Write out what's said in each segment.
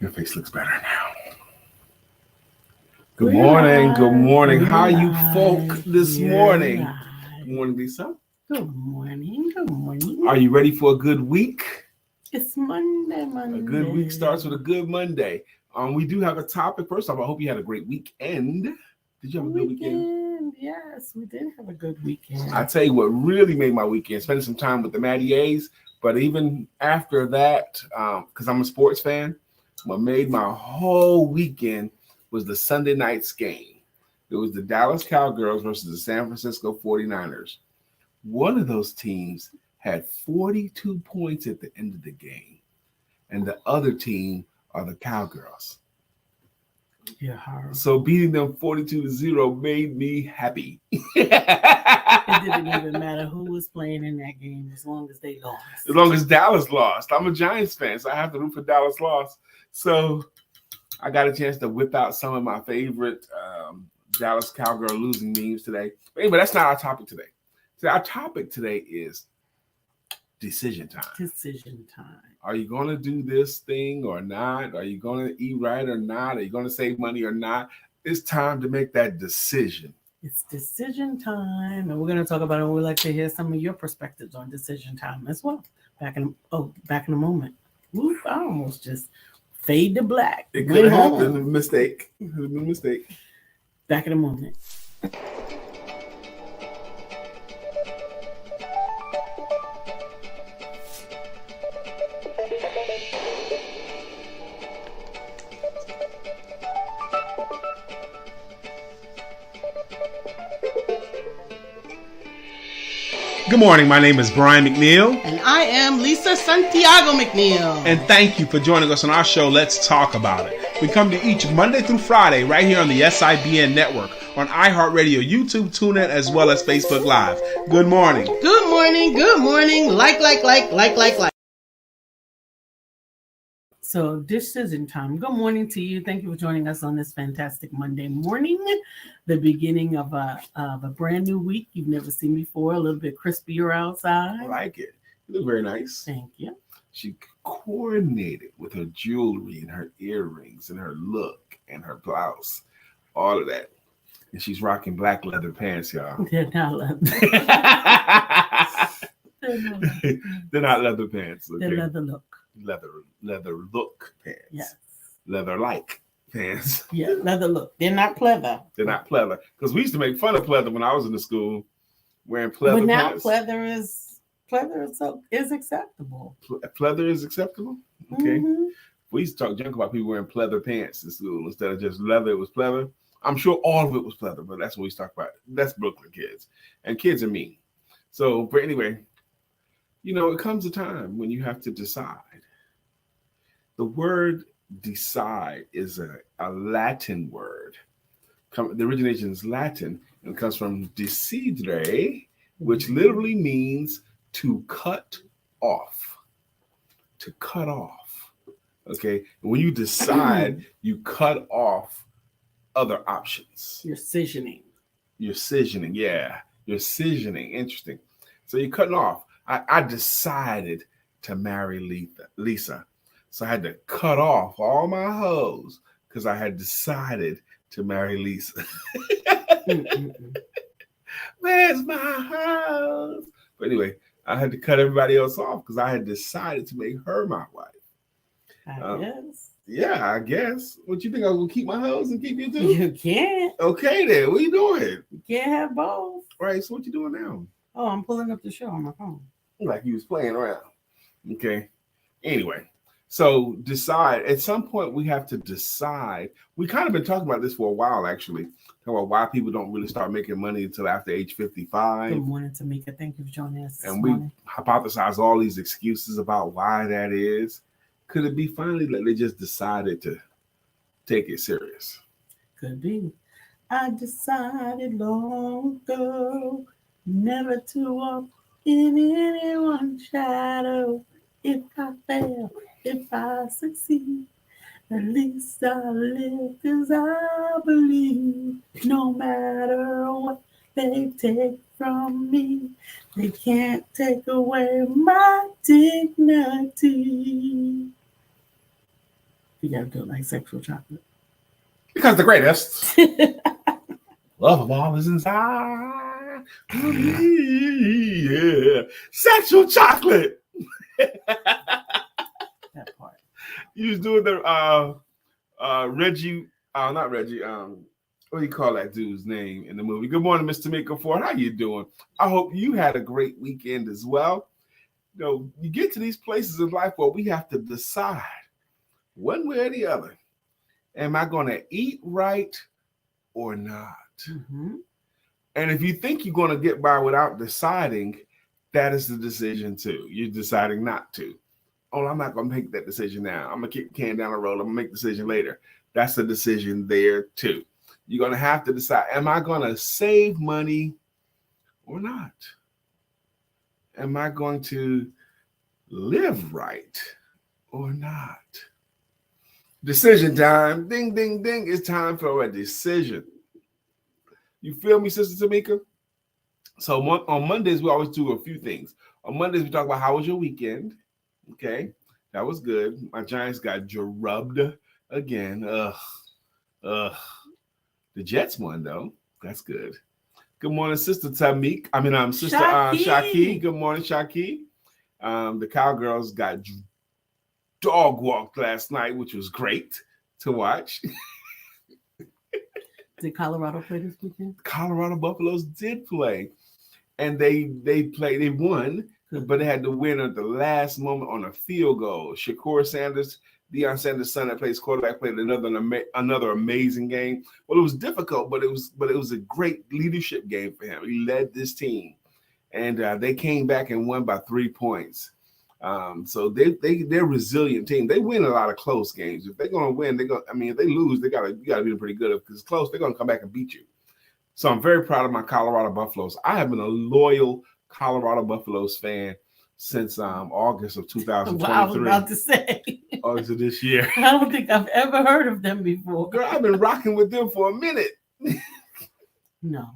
Your face looks better now. Good morning. Good morning. How are you folk this morning? Good morning, Lisa. Good morning. Good morning. Are you ready for a good week? It's Monday. A good week starts with a good Monday. We do have a topic. First off, I hope you had a great weekend. Did you have a good weekend? Yes, we did have a good weekend. I tell you what really made my weekend, spending some time with the Matty A's. But even after that, because I'm a sports fan, what made my whole weekend was the Sunday night's game. It was the Dallas Cowgirls versus the San Francisco 49ers. One of those teams had 42 points at the end of the game, and the other team are the Cowgirls. You're horrible. So beating them 42-0 made me happy. It didn't even matter who was playing in that game as long as they lost. As long as Dallas lost. I'm a Giants fan, so I have to root for Dallas lost. So I got a chance to whip out some of my favorite Dallas Cowgirl losing memes today. But anyway, that's not our topic today. So our topic today is decision time. Decision time. Are you going to do this thing or not? Are you going to eat right or not? Are you going to save money or not? It's time to make that decision. It's decision time, and we're going to talk about it. We'd like to hear some of your perspectives on decision time as well. Back in a moment. Oof, I almost just fade to black. It could have happened. A mistake. It could have been a mistake. Back in a moment. Good morning. My name is Brian McNeill. And I am Lisa Santiago McNeill. And thank you for joining us on our show, Let's Talk About It. We come to each Monday through Friday right here on the SIBN network, on iHeartRadio, YouTube, TuneIn, as well as Facebook Live. Good morning. Good morning. Good morning. Like. So decision time. Good morning to you. Thank you for joining us on this fantastic Monday morning, the beginning of a brand new week you've never seen before. A little bit crispier outside. I like it. You look very nice. Thank you. She coordinated with her jewelry and her earrings and her look and her blouse, all of that. And she's rocking black leather pants, y'all. They're not leather. They're not leather pants. Okay? They're leather look. Leather look pants. Yes. Leather-like pants. Yeah, leather look. They're not pleather. They're not pleather. Because we used to make fun of pleather when I was in the school, wearing pleather but now pants. pleather is acceptable. Pleather is acceptable? Okay. Mm-hmm. We used to talk junk about people wearing pleather pants in school instead of just leather. It was pleather. I'm sure all of it was pleather, but that's what we talk about. That's Brooklyn kids. And kids are mean. So, but anyway, it comes a time when you have to decide. The word decide is a Latin word. The origination is Latin and comes from decidere, which literally means to cut off. To cut off. Okay? And when you decide, you cut off other options. You're scissioning. Yeah. You're scissioning. Interesting. So you're cutting off. I decided to marry Lisa. So I had to cut off all my hoes because I had decided to marry Lisa. Where's my house? But anyway, I had to cut everybody else off because I had decided to make her my wife. I guess. Yeah, I guess. What you think I was going to keep my hoes and keep you too? You can't. Okay then. What are you doing? You can't have both. Right. So what you doing now? Oh, I'm pulling up the show on my phone. Like you was playing around. Okay. Anyway. So decide. At some point, we have to decide. We kind of been talking about this for a while, actually. Talking about why people don't really start making money until after age 55. Good morning, Tamika. Thank you for joining us. And we hypothesize all these excuses about why that is. Could it be finally that they just decided to take it serious? Could be. I decided long ago never to walk in anyone's shadow. If I fail, if I succeed, at least I live because I believe no matter what they take from me, they can't take away my dignity. You gotta do it like sexual chocolate. Because the greatest love of all is inside of me. Yeah. Sexual chocolate. That part. You was doing the Reggie, not Reggie, what do you call that dude's name in the movie? Good morning, Mr. Tamika Ford. How you doing? I hope you had a great weekend as well. You know, you get to these places in life where we have to decide one way or the other. Am I going to eat right or not? Mm-hmm. And if you think you're going to get by without deciding, that is the decision too. You're deciding not to. Oh, I'm not going to make that decision now. I'm going to kick the can down the road. I'm going to make the decision later. That's a decision there too. You're going to have to decide, am I going to save money or not? Am I going to live right or not? Decision time. Ding, ding, ding. It's time for a decision. You feel me, Sister Tamika? So on Mondays, we always do a few things. On Mondays, we talk about how was your weekend. Okay, that was good. My Giants got drubbed again. The Jets won, though. That's good. Good morning, Sister Tamik. Sister Shaki. Good morning, Shaki. The Cowgirls got dog walked last night, which was great to watch. Did Colorado play this weekend? Colorado Buffaloes did play. And they won, but they had to win at the last moment on a field goal. Shakur Sanders, Deion Sanders' son that plays quarterback, played another amazing game. Well, it was difficult, but it was a great leadership game for him. He led this team, and they came back and won by 3 points. So they're a resilient team. They win a lot of close games. If they're going to win, if they lose, you got to be pretty good. If it's close, they're going to come back and beat you. So I'm very proud of my Colorado Buffaloes. I have been a loyal Colorado Buffaloes fan since August of 2023. Well, I was about to say. August of this year. I don't think I've ever heard of them before. Girl, I've been rocking with them for a minute. No.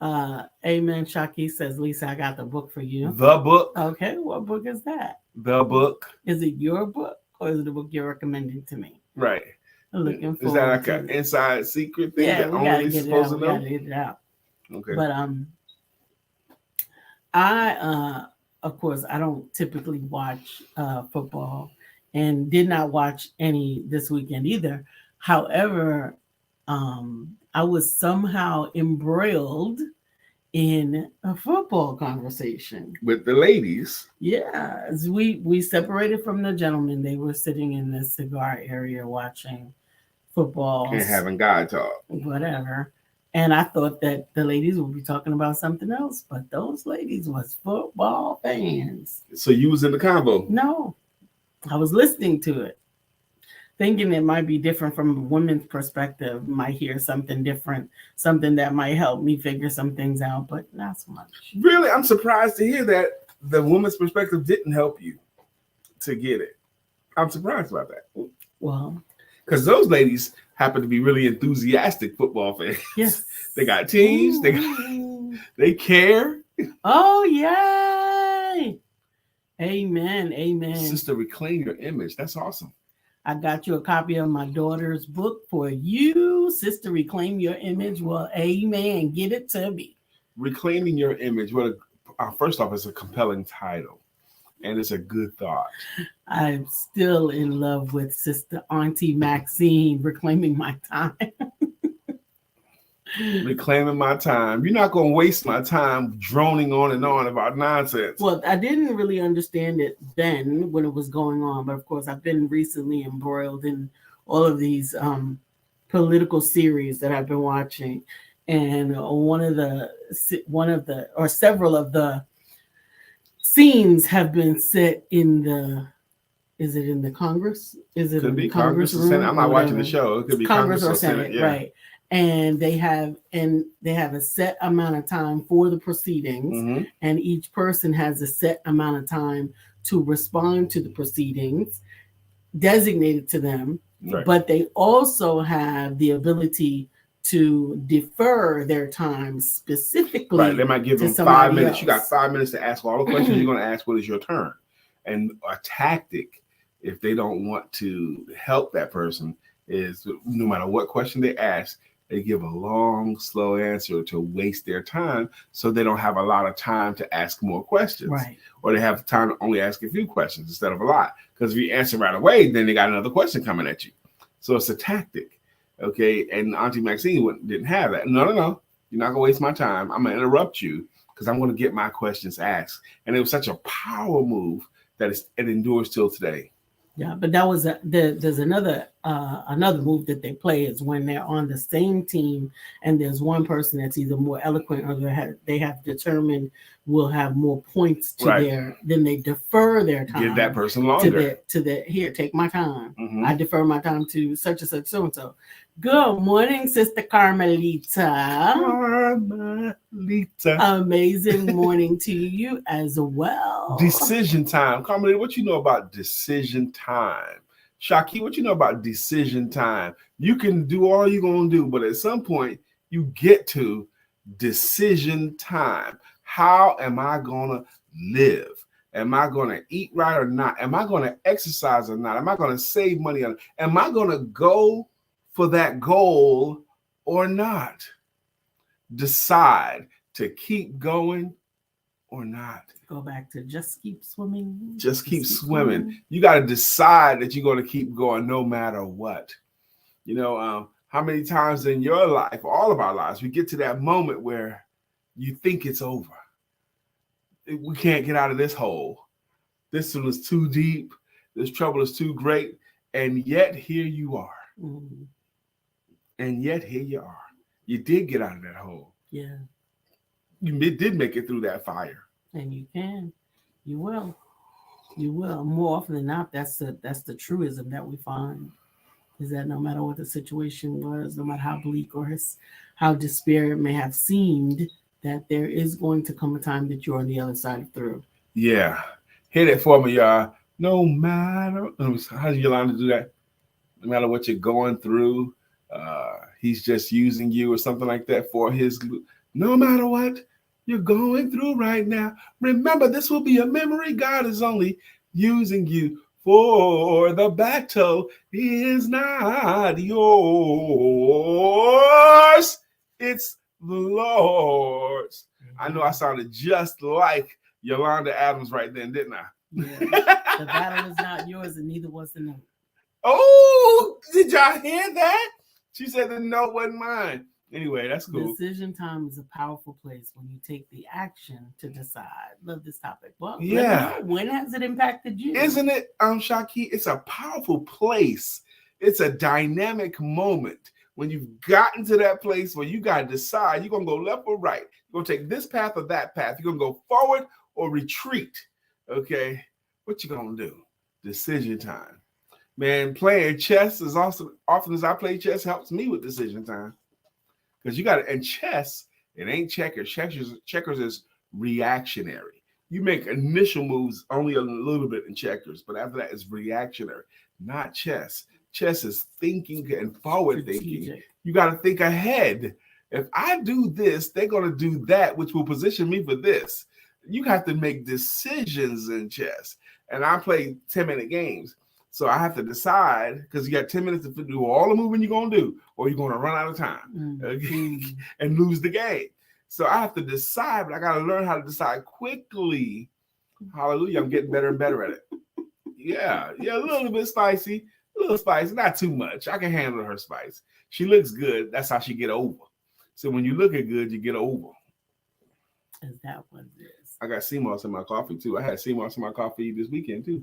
Amen. Shaki says, Lisa, I got the book for you. The book. Okay, what book is that? The book. Is it your book or is it the book you're recommending to me? Right. Looking forward. Is that like an inside secret thing that only gotta you're supposed to know? We gotta get it out. Okay. But I of course I don't typically watch football and did not watch any this weekend either. However, I was somehow embroiled in a football conversation with the ladies. Yeah, as we separated from the gentlemen. They were sitting in the cigar area watching football and having God talk, whatever. And I thought that the ladies would be talking about something else, but those ladies was football fans. So you was in the convo? No, I was listening to it, thinking it might be different from a woman's perspective, might hear something different, something that might help me figure some things out, but not so much. Really? I'm surprised to hear that the woman's perspective didn't help you to get it. I'm surprised about that. Well, because those ladies happen to be really enthusiastic football fans. Yes. They got teams. They care. Oh, yay. Amen. Amen. Sister, reclaim your image. That's awesome. I got you a copy of my daughter's book for you, Sister, Reclaim Your Image. Well, amen. Get it to me. Reclaiming Your Image. First off, it's a compelling title, and it's a good thought. I'm still in love with Sister Auntie Maxine, Reclaiming My Time. Reclaiming my time. You're not going to waste my time droning on and on about nonsense. Well, I didn't really understand it then when it was going on, but of course I've been recently embroiled in all of these political series that I've been watching, and several of the scenes have been set in the. Is it in the Congress? Is it could in be the Congress or Senate? I'm not watching the show. It could be Congress or Senate, yeah. Right? And they have a set amount of time for the proceedings, mm-hmm. and each person has a set amount of time to respond to the proceedings designated to them. Right. But they also have the ability to defer their time specifically. Right. They might give them 5 minutes. You got 5 minutes to ask all the questions you're going to ask. What is your turn? And a tactic if they don't want to help that person, is no matter what question they ask, they give a long, slow answer to waste their time, so they don't have a lot of time to ask more questions. Right. Or they have time to only ask a few questions instead of a lot. Because if you answer right away, then they got another question coming at you. So it's a tactic. Okay. And Auntie Maxine didn't have that. No. You're not going to waste my time. I'm going to interrupt you because I'm going to get my questions asked. And it was such a power move that it endures till today. Yeah, but that was there's another move that they play is when they're on the same team and there's one person that's either more eloquent or they have determined will have more points to then they defer their time. Give that person longer. To the here, take my time. Mm-hmm. I defer my time to such and such so and so. Good morning, Sister Carmelita. Amazing morning to you as well. Decision time. Carmelita, what you know about decision time? Shaki, what you know about decision time? You can do all you're going to do, but at some point you get to decision time. How am I going to live? Am I going to eat right or not? Am I going to exercise or not? Am I going to save money or not? Am I going to go for that goal or not? Decide to keep going or not. Go back to just keep swimming. Just keep swimming. You got to decide that you're going to keep going no matter what. You know, how many times in your life, all of our lives, we get to that moment where you think it's over. We can't get out of this hole. This one is too deep. This trouble is too great. And yet here you are. Mm-hmm. And yet here you are. You did get out of that hole. Yeah. You did make it through that fire. And you can. You will. You will. More often than not, that's the truism that we find, is that no matter what the situation was, no matter how bleak or how despair it may have seemed, that there is going to come a time that you're on the other side of through. Yeah. Hit it for me, y'all. No matter, how do Yolanda do that? No matter what you're going through, he's just using you or something like that for his, no matter what you're going through right now. Remember, this will be a memory. God is only using you for the battle is not yours. It's the Lord's. I know I sounded just like Yolanda Adams right then, didn't I? Yeah. The battle is not yours, and neither was the note. Oh, did y'all hear that? She said the note wasn't mine. Anyway, that's cool. Decision time is a powerful place when you take the action to decide. Love this topic. Well, yeah. When has it impacted you? Isn't it, Shaki? It's a powerful place. It's a dynamic moment. When you've gotten to that place where you got to decide, you're going to go left or right. You're going to take this path or that path. You're going to go forward or retreat. Okay? What you going to do? Decision time. Man, playing chess is also, often as I play chess, helps me with decision time. Because you got to, and chess, it ain't checkers. Checkers is reactionary. You make initial moves only a little bit in checkers, but after that, it's reactionary, not chess. Chess is thinking and forward thinking. You got to think ahead. If I do this, they're going to do that, which will position me for this. You have to make decisions in chess. And I play 10-minute games. So I have to decide, because you got 10 minutes to do all the moving you're going to do, or you're going to run out of time and lose the game. So I have to decide, but I got to learn how to decide quickly. Hallelujah. I'm getting better and better at it. Yeah, a little bit spicy. A little spicy, not too much. I can handle her spice. She looks good. That's how she get over. So when you look at good, you get over. Is that what it is? I got sea moss in my coffee too. I had sea moss in my coffee this weekend too.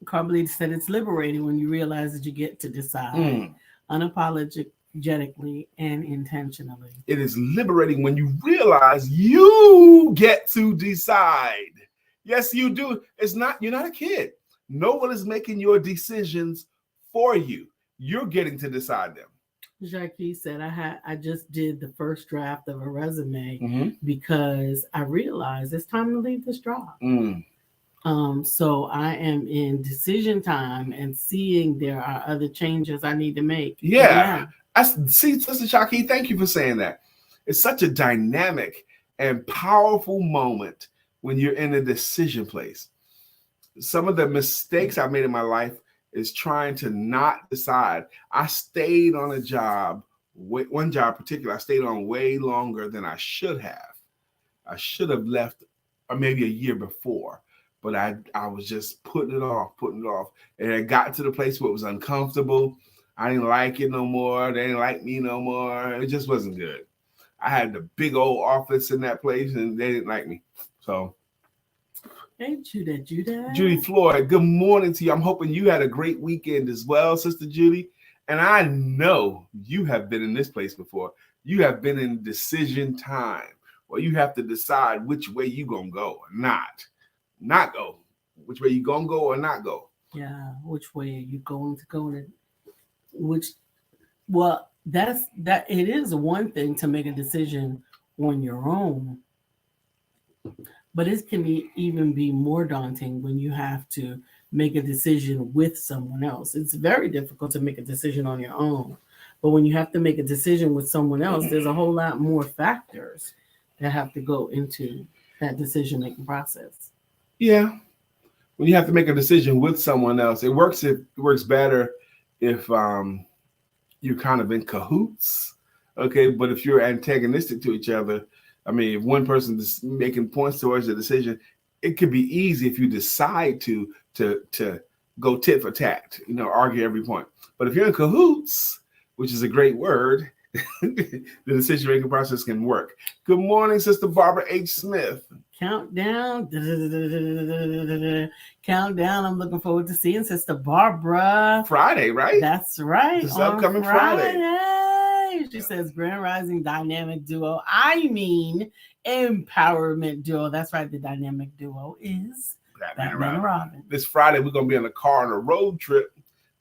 Carmelita said it's liberating when you realize that you get to decide unapologetically and intentionally. It is liberating when you realize you get to decide. Yes, you do. You're not a kid. No one is making your decisions for you. You're getting to decide them. Jackie said, I just did the first draft of a resume because I realized it's time to leave this job. So I am in decision time and seeing there are other changes I need to make. Yeah. I see, Sister Shaki, thank you for saying that. It's such a dynamic and powerful moment when you're in a decision place. Some of the mistakes I made in my life is trying to not decide. I stayed on a job, one job in particular, I stayed on way longer than I should have. I should have left maybe a year before, but I was just putting it off. And it got to the place where it was uncomfortable. I didn't like it no more. They didn't like me no more. It just wasn't good. I had the big old office in that place, and they didn't like me. So, hey, Judah. Judy Floyd, good morning to you. I'm hoping you had a great weekend as well, Sister Judy. And I know you have been in this place before. You have been in decision time, where you have to decide which way you gonna go or not go. Which way you gonna go or not go. Yeah, which way are you going to go? Well, that it is one thing to make a decision on your own, but it can even be more daunting when you have to make a decision with someone else. It's very difficult to make a decision on your own, but when you have to make a decision with someone else, there's a whole lot more factors that have to go into that decision-making process. Yeah. When you have to make a decision with someone else, it works better if you're kind of in cahoots. Okay. But if you're antagonistic to each other, I mean, if one person is making points towards the decision, it could be easy if you decide to go tit for tat, argue every point. But if you're in cahoots, which is a great word, the decision-making process can work. Good morning, Sister Barbara H. Smith. Countdown. Countdown. I'm looking forward to seeing Sister Barbara. Friday, right? That's right. This upcoming Friday. She says Grand Rising Dynamic Duo. I mean Empowerment Duo. That's right. The Dynamic Duo is Batman and Robin. This Friday, we're going to be on a car on a road trip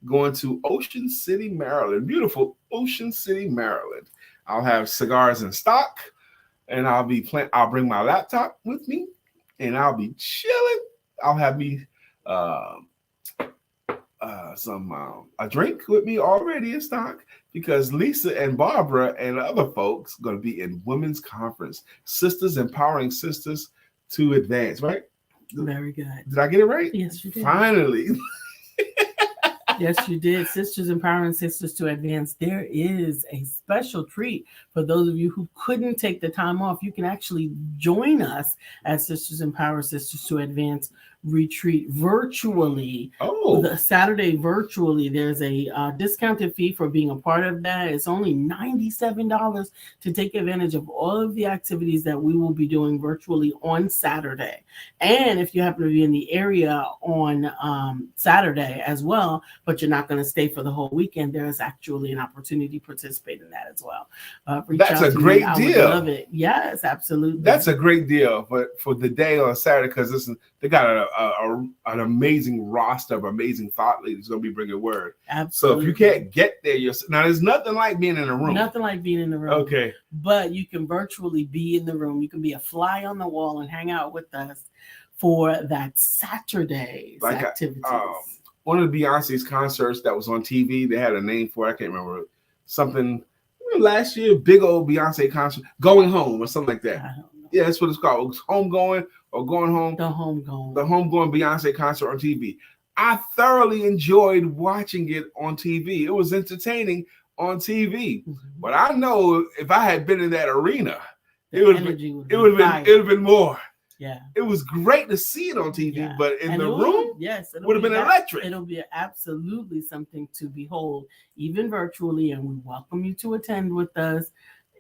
going to Ocean City, Maryland. Beautiful Ocean City, Maryland. I'll have cigars in stock, and I'll bring my laptop with me, and I'll be chilling. I'll have me a drink with me already in stock, because Lisa and Barbara and other folks going to be in women's conference, Sisters Empowering Sisters to Advance, right? Very good. Did I get it right? Yes, you did. Finally. Yes, you did. Sisters Empowering Sisters to Advance. There is a special treat for those of you who couldn't take the time off. You can actually join us at Sisters Empower Sisters to Advance retreat virtually. The Saturday virtually. There's a discounted fee for being a part of that. It's only $97 to take advantage of all of the activities that we will be doing virtually on Saturday. And if you happen to be in the area on Saturday as well, but you're not going to stay for the whole weekend, there is actually an opportunity to participate in that as well. That's a great deal. I would love it. Yes, absolutely. That's a great deal for the day on Saturday, because they got an amazing roster of amazing thought leaders going to be bringing word. Absolutely. So if you can't get there, now there's nothing like being in a room. Nothing like being in the room. Okay. But you can virtually be in the room. You can be a fly on the wall and hang out with us for that Saturday's activities. One of the Beyonce's concerts that was on TV, they had a name for it. I can't remember. Something last year, big old Beyonce concert, Going Home or something like that. I don't know. Yeah, that's what it's called. It was Homegoing or Going Home. The Homegoing. The Homegoing Beyonce concert on TV. I thoroughly enjoyed watching it on TV. It was entertaining on TV. Mm-hmm. But I know if I had been in that arena, it would have been more. Yeah. It was great to see it on TV, but in the room, yes, would have been electric. It'll be absolutely something to behold, even virtually, and we welcome you to attend with us.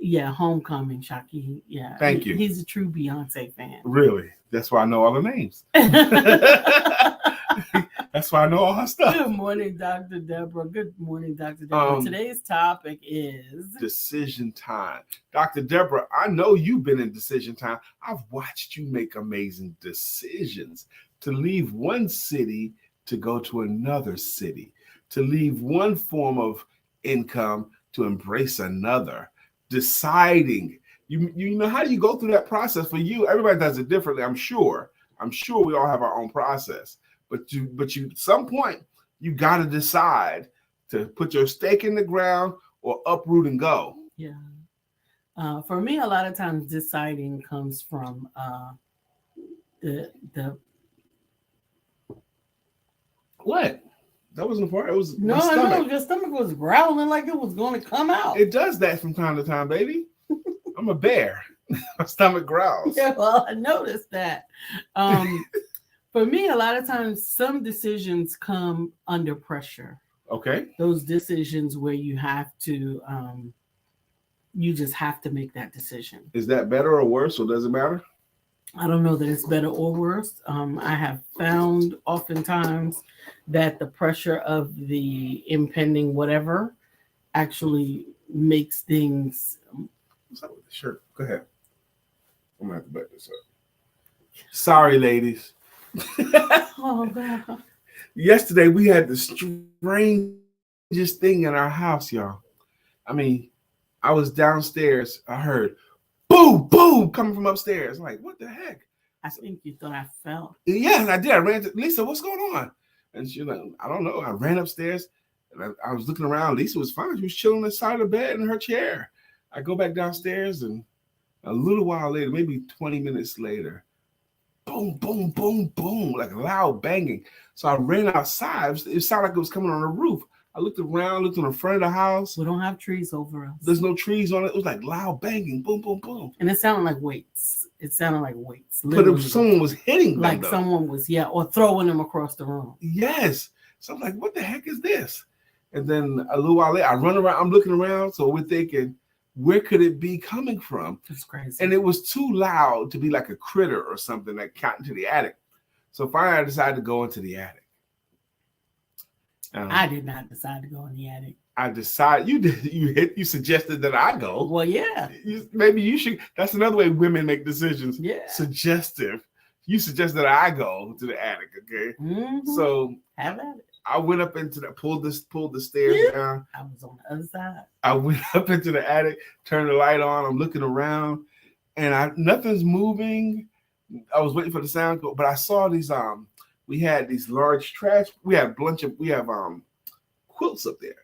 Yeah, Homecoming, Shaki. Yeah. Thank you. He's a true Beyonce fan. Really? That's why I know all the names. That's why I know all her stuff. Good morning, Dr. Deborah. Good morning, Dr. Deborah. Today's topic is decision time. Dr. Deborah, I know you've been in decision time. I've watched you make amazing decisions to leave one city to go to another city, to leave one form of income to embrace another, deciding. You know, how do you go through that process? For you, everybody does it differently, I'm sure. We all have our own process. But you at some point, you got to decide to put your stake in the ground or uproot and go. Yeah. For me, a lot of times deciding comes from the what? That wasn't the part. It was No, my I stomach. know your stomach was growling like it was going to come out. It does that from time to time, baby. I'm a bear. My stomach growls. Yeah, well, I noticed that. For me, a lot of times, some decisions come under pressure. Okay. Those decisions where you have to, you just have to make that decision. Is that better or worse, or does it matter? I don't know that it's better or worse. I have found oftentimes that the pressure of the impending whatever actually makes things. What's up with the shirt? Go ahead. I'm gonna have to back this up. Sorry, ladies. Oh God! Yesterday we had the strangest thing in our house, y'all. I mean, I was downstairs. I heard boom, boom coming from upstairs. I'm like, what the heck? I think you thought I fell. Yeah, I did. I ran to Lisa. What's going on? And she's like, I don't know. I ran upstairs and I was looking around. Lisa was fine. She was chilling inside the bed in her chair. I go back downstairs and a little while later, maybe 20 minutes later, boom, boom, boom, boom, like loud banging. So I ran outside. It sounded like it was coming on the roof. I looked around, looked on the front of the house. We don't have trees over us. There's no trees on it. It was like loud banging, boom, boom, boom. And it sounded like weights. It sounded like weights. But it was, someone was hitting them. Like though. someone was, or throwing them across the room. Yes. So I'm like, what the heck is this? And then a little while later, I run around. I'm looking around. So we're thinking, where could it be coming from? That's crazy. And it was too loud to be like a critter or something that got into the attic. So finally, I decided to go into the attic. I did not decide to go in the attic. I decided you did. You suggested that I go. Well, yeah. Maybe you should. That's another way women make decisions. Yeah. Suggestive. You suggested I go to the attic. Okay. Mm-hmm. So have at it. I went up into the pulled the stairs down. I was on the other side. I went up into the attic, turned the light on. I'm looking around, and nothing's moving. I was waiting for the sound, but I saw these. We had these large trash. We have quilts up there.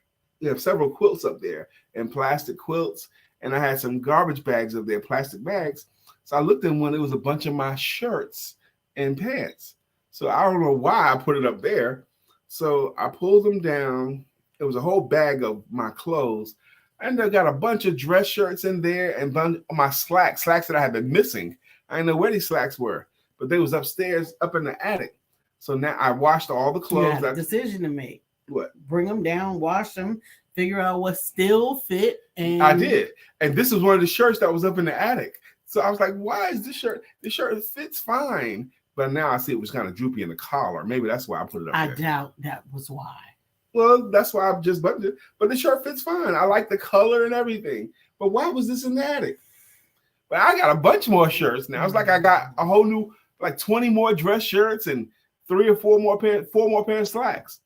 We have several quilts up there and plastic quilts. And I had some garbage bags up there, plastic bags. So I looked in one, it was a bunch of my shirts and pants. So I don't know why I put it up there. So I pulled them down. It was a whole bag of my clothes. And I got a bunch of dress shirts in there and my slacks that I had been missing. I didn't know where these slacks were, but they was upstairs up in the attic. So now I washed all the clothes. You had a decision to make. What? Bring them down, wash them, figure out what still fit. And I did. And this was one of the shirts that was up in the attic. So I was like, why is this shirt? The shirt fits fine. But now I see it was kind of droopy in the collar. Maybe that's why I put it up there. I doubt that was why. Well, that's why I've just buttoned it. But the shirt fits fine. I like the color and everything. But why was this in the attic? But I got a bunch more shirts now. It's like I got a whole new, like 20 more dress shirts and 4 more pairs of slacks.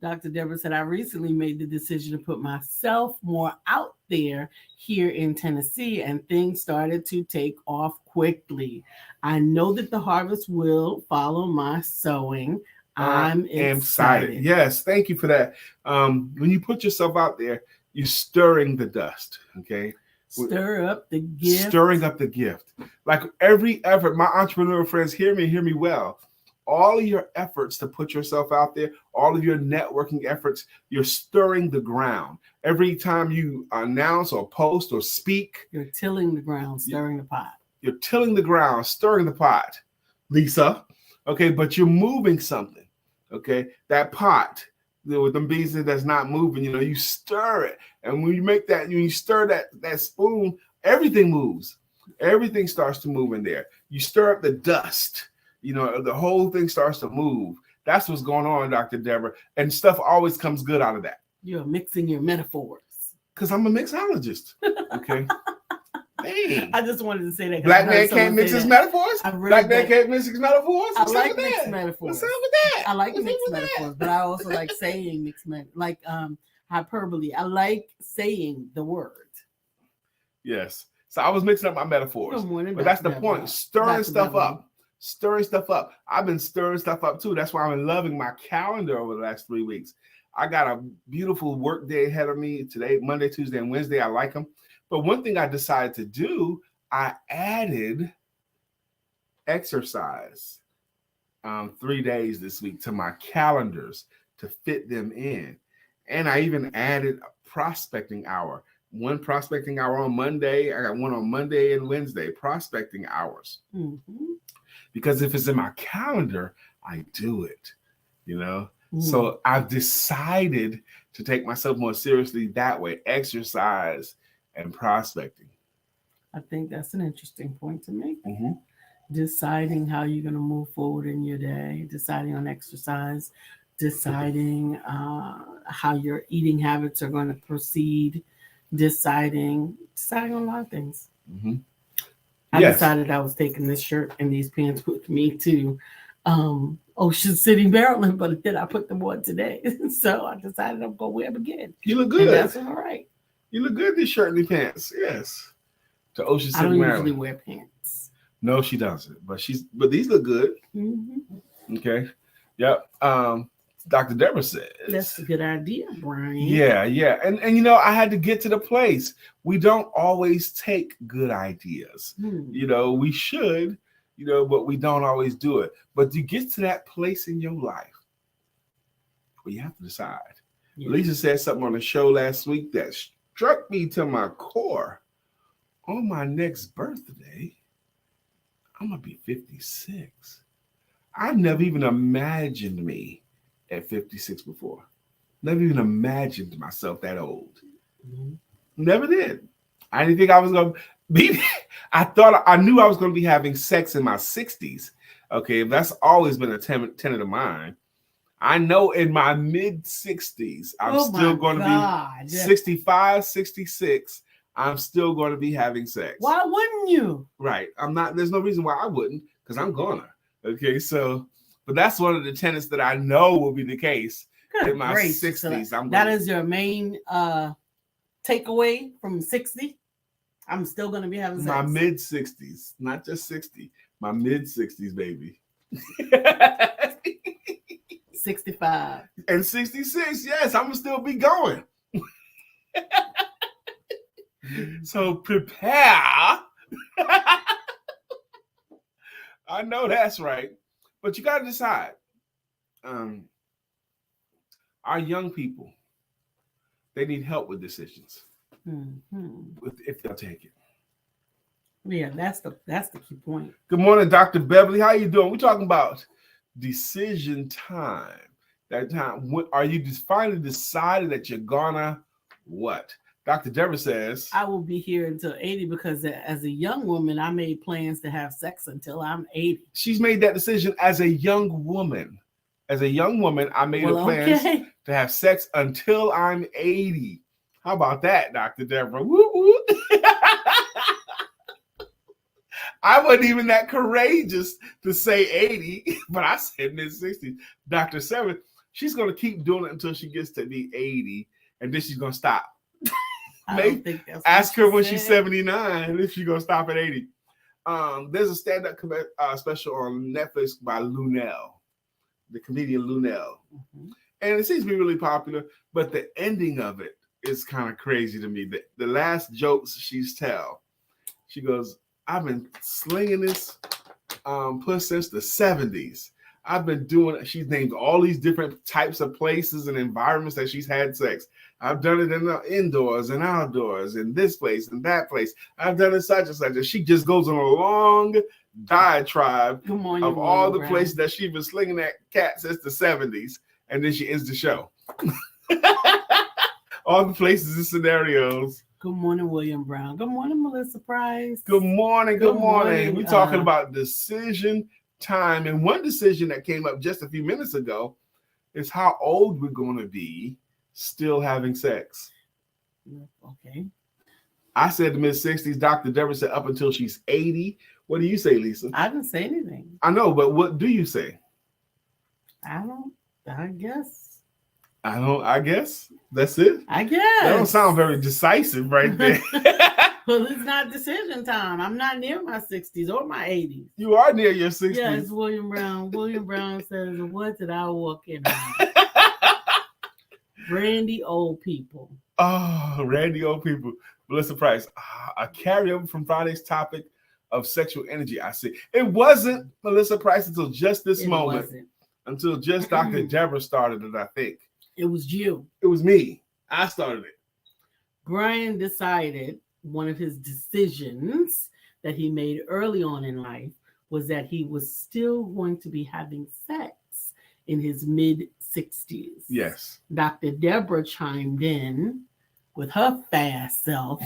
Dr. Deborah said, I recently made the decision to put myself more out there here in Tennessee, and things started to take off quickly. I know that the harvest will follow my sowing. I'm excited. Yes, thank you for that. When you put yourself out there, you're stirring the dust, okay? Stir up the gift. Stirring up the gift. Like every effort, my entrepreneur friends, hear me well. All of your efforts to put yourself out there, all of your networking efforts, you're stirring the ground. Every time you announce or post or speak, you're tilling the ground, stirring the pot. You're tilling the ground, stirring the pot, Lisa. Okay, but you're moving something. Okay, that pot with them beans that's not moving, you stir it. And when you make that, you stir that spoon, everything moves. Everything starts to move in there. You stir up the dust. The whole thing starts to move. That's what's going on, Dr. Deborah. And stuff always comes good out of that. You're mixing your metaphors. Because I'm a mixologist. Okay. Dang. I just wanted to say that. Black man can't mix his metaphors? Black man can't mix his metaphors? I like mixed metaphors. What's up with that? I like mixed metaphors, but I also like saying mixed metaphors. Like hyperbole. I like saying the word. Yes. So I was mixing up my metaphors. Good morning, but that's the point. Stirring stuff up. Stirring stuff up. I've been stirring stuff up too. That's why I've been loving my calendar over the last 3 weeks. I got a beautiful work day ahead of me today, Monday, Tuesday, and Wednesday. I like them. But one thing I decided to do, I added exercise 3 days this week to my calendars to fit them in. And I even added a prospecting hour. One prospecting hour on Monday. I got one on Monday and Wednesday, prospecting hours. Mm-hmm. Because if it's in my calendar, I do it, you know? So I've decided to take myself more seriously that way, exercise and prospecting. I think that's an interesting point to make. Mm-hmm. Deciding how you're going to move forward in your day, deciding on exercise, deciding how your eating habits are going to proceed, deciding on a lot of things. Mm-hmm. I Yes. decided I was taking this shirt and these pants with me to Ocean City, Maryland, but then I put them on today. So I decided I'm going to wear them again. You look good. And that's all right. You look good in these shirt and these pants. Yes. To Ocean City, I don't Maryland. usually wear pants. No, she doesn't. But these look good. Mm-hmm. Okay. Yep. Dr. Deborah says. That's a good idea, Brian. Yeah. And you know, I had to get to the place. We don't always take good ideas. You know, we should, you know, but we don't always do it. But you get to that place in your life where you have to decide. Yeah. Lisa said something on the show last week that struck me to my core. On my next birthday, I'm going to be 56. I never even imagined me at 56 before. Never even imagined myself that old. Mm-hmm. Never did. I didn't think I was going to be. I knew I was going to be having sex in my 60s. Okay, that's always been a tenet of mine. I know in my mid 60s, I'm still going to be 65, 66. I'm still going to be having sex. Why wouldn't you? Right. I'm not. There's no reason why I wouldn't, because I'm gonna. Okay. So, but that's one of the tenets that I know will be the case in my 60s. So that is your main takeaway from 60. I'm still going to be having sex. My mid 60s, not just 60. My mid 60s, baby. 65 and 66. Yes, I'm gonna still be going. So prepare. I know that's right. But you got to decide. Our young people, they need help with decisions. If they'll take it. Yeah, that's the key point. Good morning, Dr. Beverly. How you doing? We're talking about decision time. That time, are you finally decided that you're gonna what? Dr. Deborah says, I will be here until 80 because as a young woman, I made plans to have sex until I'm 80. She's made that decision as a young woman. As a young woman, I made a plan to have sex until I'm 80. How about that, Dr. Deborah? Woo, woo. I wasn't even that courageous to say 80, but I said mid-60s. Dr. Seven, she's going to keep doing it until she gets to be 80, and then she's going to stop. Ask her when she's 79 if she's going to stop at 80. There's a stand-up special on Netflix by Lunell, the comedian Lunell. And it seems to be really popular, but the ending of it is kind of crazy to me. The last jokes she's tell, she goes, I've been slinging this puss since the 70s. I've been doing it. She's named all these different types of places and environments that she's had sex. I've done it in the indoors and outdoors, in this place and that place. I've done it such and such. And she just goes on a long diatribe of all the places that she's been slinging that cat since the 70s. And then she ends the show. All the places and scenarios. Good morning, William Brown. Good morning, Melissa Price. Good morning. Good morning. We're talking about decision time. And one decision that came up just a few minutes ago is how old we're going to be still having sex. Okay. I said the mid-60s. Dr. Deborah said up until she's 80. What do you say, Lisa? I didn't say anything. I know, but what do you say? I guess. I guess. That's it? I guess. That don't sound very decisive right there. Well, it's not decision time. I'm not near my 60s or my 80s. You are near your 60s. Yes, William Brown. William Brown says, what did I walk in on? Randy old people. Oh, Randy old people. Melissa Price. A carryover from Friday's topic of sexual energy. I see. It wasn't Melissa Price until just this moment. until just Dr. Deborah started it, I think. It was you. It was me. I started it. Brian decided one of his decisions that he made early on in life was that he was still going to be having sex in his mid-60s. Yes. Dr. Deborah chimed in with her fast self,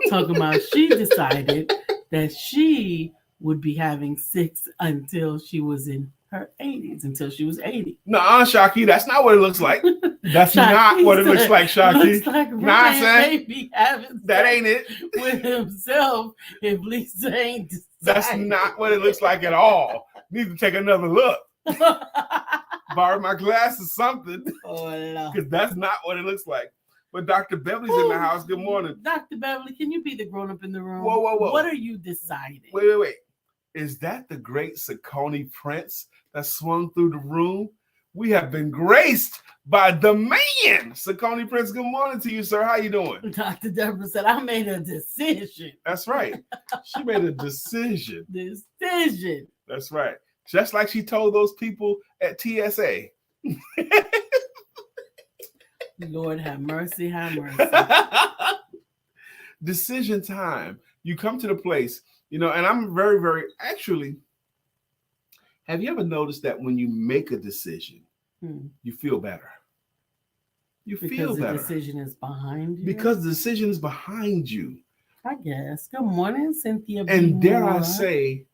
talking about she decided that she would be having sex until she was in her 80s, until she was 80. Nuh-uh, Shaki, that's not what it looks like. That's not what it looks like, Shaki. Looks like Brian may be having that ain't it. with himself if Lisa ain't decided. That's not what it looks like at all. Need to take another look. Borrow my glasses, something. Oh, no. Because that's not what it looks like. But Dr. Beverly's in the house. Good morning. Dr. Beverly, can you be the grown-up in the room? Whoa, whoa, whoa. What are you deciding? Wait. Is that the great Saucony Prince that swung through the room? We have been graced by the man. Saucony Prince, good morning to you, sir. How you doing? Dr. Deborah said, I made a decision. That's right. She made a decision. Decision. That's right. Just like she told those people at TSA. Lord have mercy, have mercy. Decision time. You come to the place, and I'm very, very, actually, have you ever noticed that when you make a decision, you feel better? You feel better. Because the decision is behind you? Because the decision is behind you. I guess. Good morning, Cynthia. And dare I say,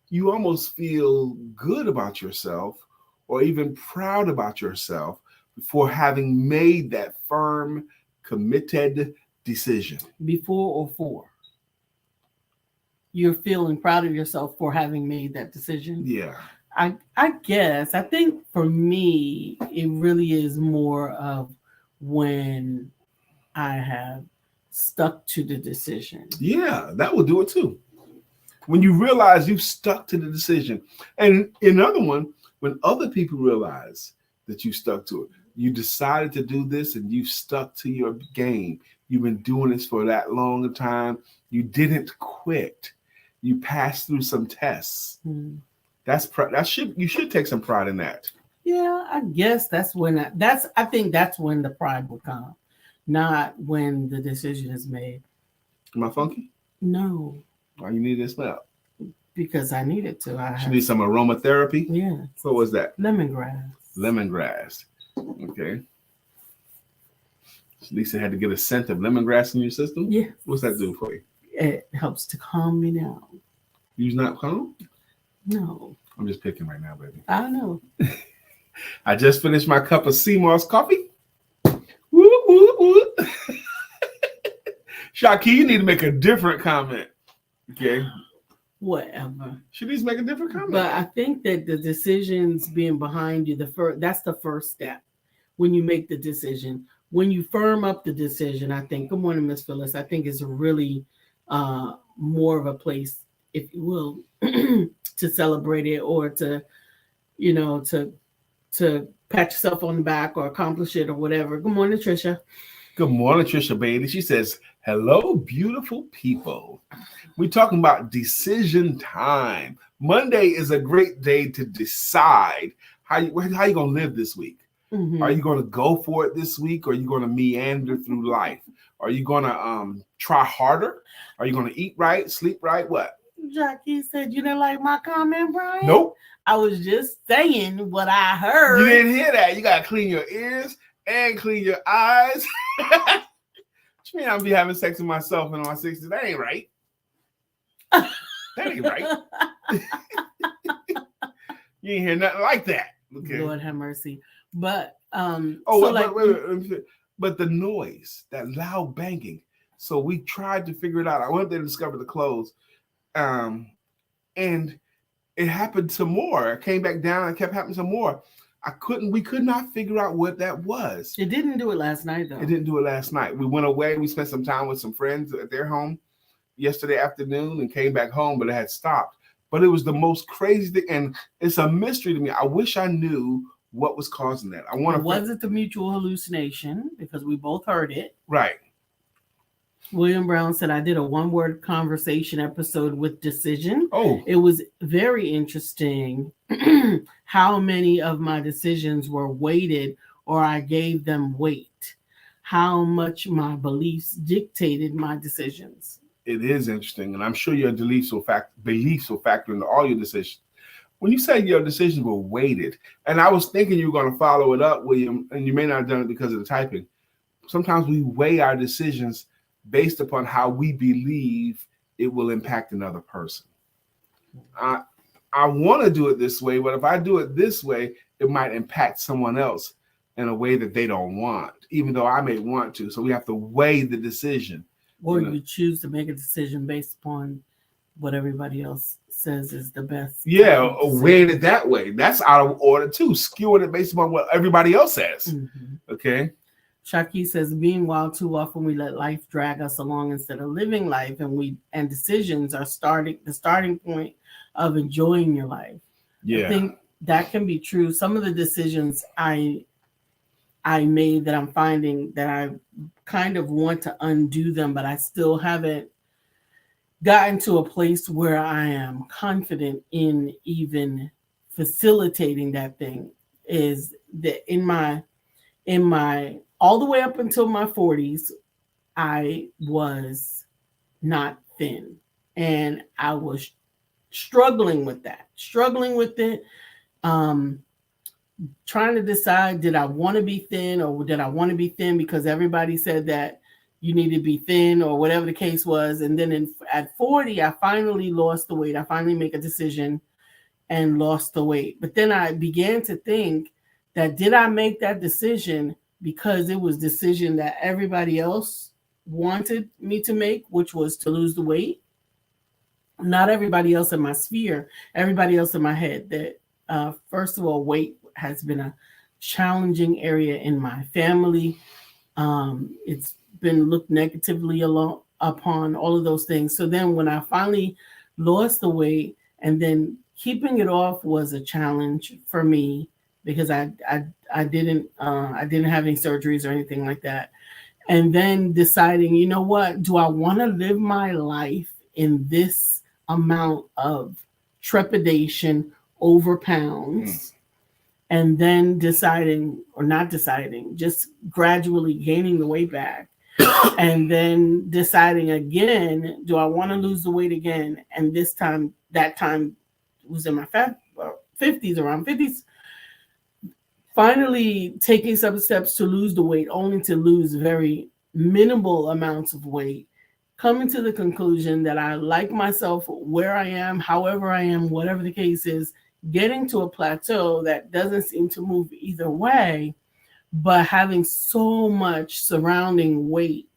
you almost feel good about yourself or even proud about yourself for having made that firm, committed decision. Before or for? You're feeling proud of yourself for having made that decision? Yeah. I guess. I think for me, it really is more of when I have stuck to the decision. Yeah, that will do it too. When you realize you've stuck to the decision. And another one, when other people realize that you stuck to it, you decided to do this and you stuck to your game. You've been doing this for that long a time. You didn't quit. You passed through some tests. You should take some pride in that. Yeah, I guess I think that's when the pride will come, not when the decision is made. Am I funky? No. Why you need this now? Because I needed to. She needs some aromatherapy? Yeah. What was that? Lemongrass. Lemongrass. Okay. Lisa had to get a scent of lemongrass in your system? Yeah. What's that do for you? It helps to calm me down. You're not calm? No. I'm just picking right now, baby. I know. I just finished my cup of Seamoss coffee. Woo, woo, woo. Shaki, you need to make a different comment. Okay. Whatever. She needs to make a different comment. But I think that the decisions being behind you, that's the first step when you make the decision. When you firm up the decision, I think, good morning, Miss Phyllis, I think it's really more of a place, if you will, to celebrate it or to pat yourself on the back or accomplish it or whatever. Good morning, Trisha. Good morning, Trisha Bailey. She says, hello, beautiful people. We're talking about decision time. Monday is a great day to decide how you going to live this week. Mm-hmm. Are you going to go for it this week or are you going to meander through life? Are you going to try harder? Are you going to eat right, sleep right? What? Jackie said you didn't like my comment, Brian? Nope. I was just saying what I heard. You didn't hear that. You got to clean your ears and clean your eyes. What you mean I'll be having sex with myself in my 60s? That ain't right. That ain't right. You ain't hear nothing like that. Okay. Lord have mercy. But but the noise, that loud banging. So we tried to figure it out. I went there to discover the clothes. And it happened some more. I came back down and kept happening some more. We could not figure out what that was. It didn't do it last night, though. It didn't do it last night. We went away. We spent some time with some friends at their home yesterday afternoon and came back home, but it had stopped. But it was the most crazy thing. And it's a mystery to me. I wish I knew what was causing that. Was it the mutual hallucination? Because we both heard it. Right. William Brown said, I did a one-word conversation episode with decision. Oh, It was very interesting how many of my decisions were weighted or I gave them weight, how much my beliefs dictated my decisions. it is interesting, and I'm sure your beliefs will factor into all your decisions. When you say your decisions were weighted, and I was thinking you were going to follow it up, William, and you may not have done it because of the typing. Sometimes we weigh our decisions based upon how we believe it will impact another person. I want to do it this way, but if I do it this way, it might impact someone else in a way that they don't want, even though I may want to. So we have to weigh the decision. Or you choose to make a decision based upon what everybody else says is the best. Yeah, weighing it that way. That's out of order too. Skewing it based upon what everybody else says. Mm-hmm. Okay. Shaki says, meanwhile, too often we let life drag us along instead of living life, and decisions are the starting point of enjoying your life. Yeah. I think that can be true. Some of the decisions I made that I'm finding that I kind of want to undo them, but I still haven't gotten to a place where I am confident in even facilitating that thing. Is that in my all the way up until my 40s, I was not thin, and I was struggling with it, trying to decide, did I want to be thin, or did I want to be thin because everybody said that you need to be thin, or whatever the case was. And then at 40, I finally lost the weight. I finally make a decision and lost the weight. But then I began to think that, did I make that decision because it was a decision that everybody else wanted me to make, which was to lose the weight? Not everybody else in my sphere, everybody else in my head. That first of all, weight has been a challenging area in my family. It's been looked negatively upon, all of those things. So then when I finally lost the weight, and then keeping it off was a challenge for me, because I didn't have any surgeries or anything like that. And then deciding, you know what, do I want to live my life in this amount of trepidation over pounds? And then deciding, or not deciding, just gradually gaining the weight back. And then deciding again, do I want to lose the weight again? And this time, that time was in my 50s, around 50s. Finally taking some steps to lose the weight, only to lose very minimal amounts of weight. Coming to the conclusion that I like myself where I am, however I am, whatever the case is, getting to a plateau that doesn't seem to move either way, but having so much surrounding weight.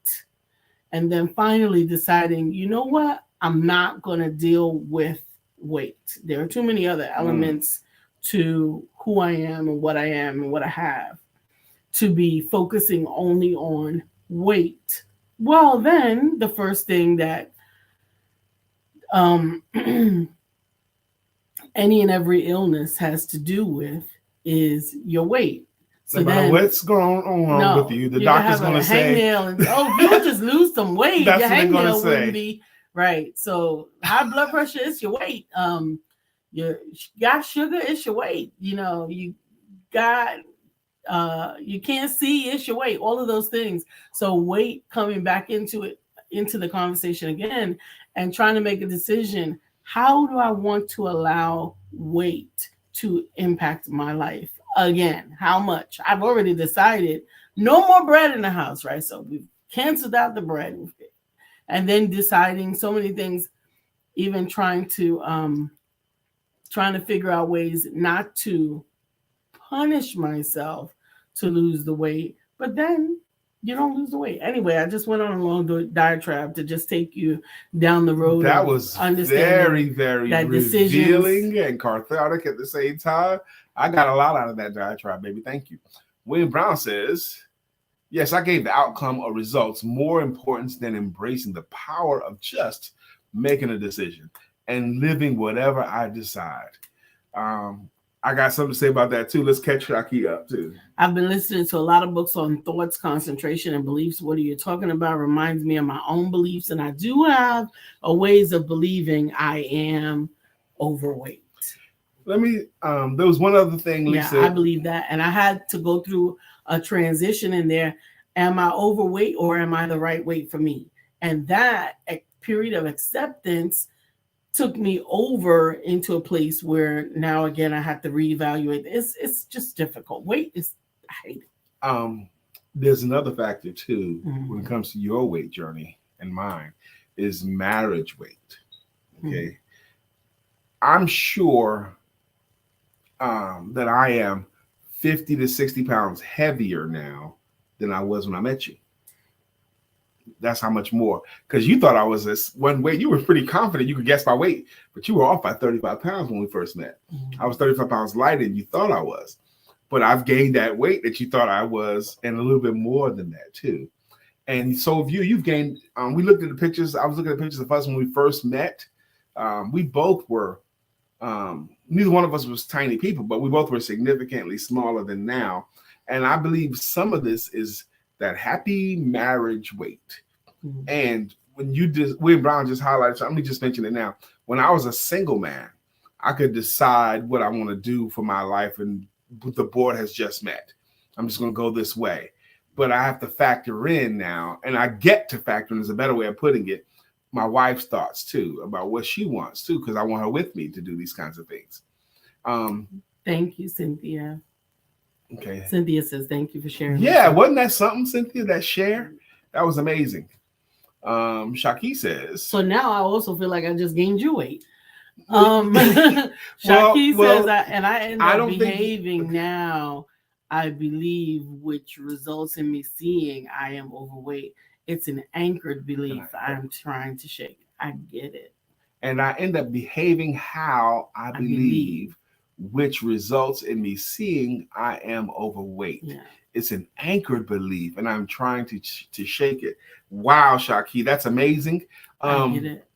And then finally deciding, you know what, I'm not going to deal with weight. There are too many other elements to who I am and what I have to be focusing only on weight. Well, then the first thing that any and every illness has to do with is your weight. So no matter what's going on with you, the doctor's going to say, hangnail, and if you just lose some weight, that's your what they're going to hangnail say. wouldn't be right. So high blood pressure is your weight. You got sugar, it's your weight. You got you can't see, it's your weight. All of those things. So weight coming back into the conversation again, and trying to make a decision. How do I want to allow weight to impact my life? Again, how much? I've already decided no more bread in the house, right? So we've canceled out the bread, and then deciding so many things, even trying to figure out ways not to punish myself to lose the weight, but then you don't lose the weight. Anyway, I just went on a long diatribe to just take you down the road. That was very, very revealing and cathartic at the same time. I got a lot out of that diatribe, baby. Thank you. William Brown says, yes, I gave the outcome or results more importance than embracing the power of just making a decision and living whatever I decide. I got something to say about that too. Let's catch Shaki up too. I've been listening to a lot of books on thoughts, concentration, and beliefs. What are you talking about? Reminds me of my own beliefs, and I do have a ways of believing I am overweight. Let me. There was one other thing, Lisa. Yeah, I believe that, and I had to go through a transition in there. Am I overweight or am I the right weight for me? And that period of acceptance took me over into a place where now again I have to reevaluate. It's just difficult. Weight is, I hate it. There's another factor too when it comes to your weight journey and mine is marriage weight. Okay, I'm sure that I am 50 to 60 pounds heavier now than I was when I met you. That's how much more. Because you thought I was this one weight. You were pretty confident you could guess my weight, but you were off by 35 pounds when we first met. I was 35 pounds lighter than you thought I was. But I've gained that weight that you thought I was and a little bit more than that too. And so have you. You've gained. We looked at the pictures. I was looking at the pictures of us when we first met. We both were, neither one of us was tiny people, but we both were significantly smaller than now. And I believe some of this is that happy marriage weight. And when William Brown just highlighted, so let me just mention it now. When I was a single man, I could decide what I want to do for my life, and the board has just met. I'm just going to go this way. But I have to factor in now, and I get to factor in is a better way of putting it, my wife's thoughts too, about what she wants too, because I want her with me to do these kinds of things. Thank you, Cynthia. Okay. Cynthia says, thank you for sharing. Yeah, wasn't that something, Cynthia, that share? That was amazing. Shaki says. So now I also feel like I just gained you weight. Shaki says, I end up behaving now, I believe, which results in me seeing I am overweight. It's an anchored belief I'm trying to shake. I get it. And I end up behaving how I believe, which results in me seeing I am overweight. Yeah. It's an anchored belief, and I'm trying to shake it. Wow, Shaki, that's amazing. I get it.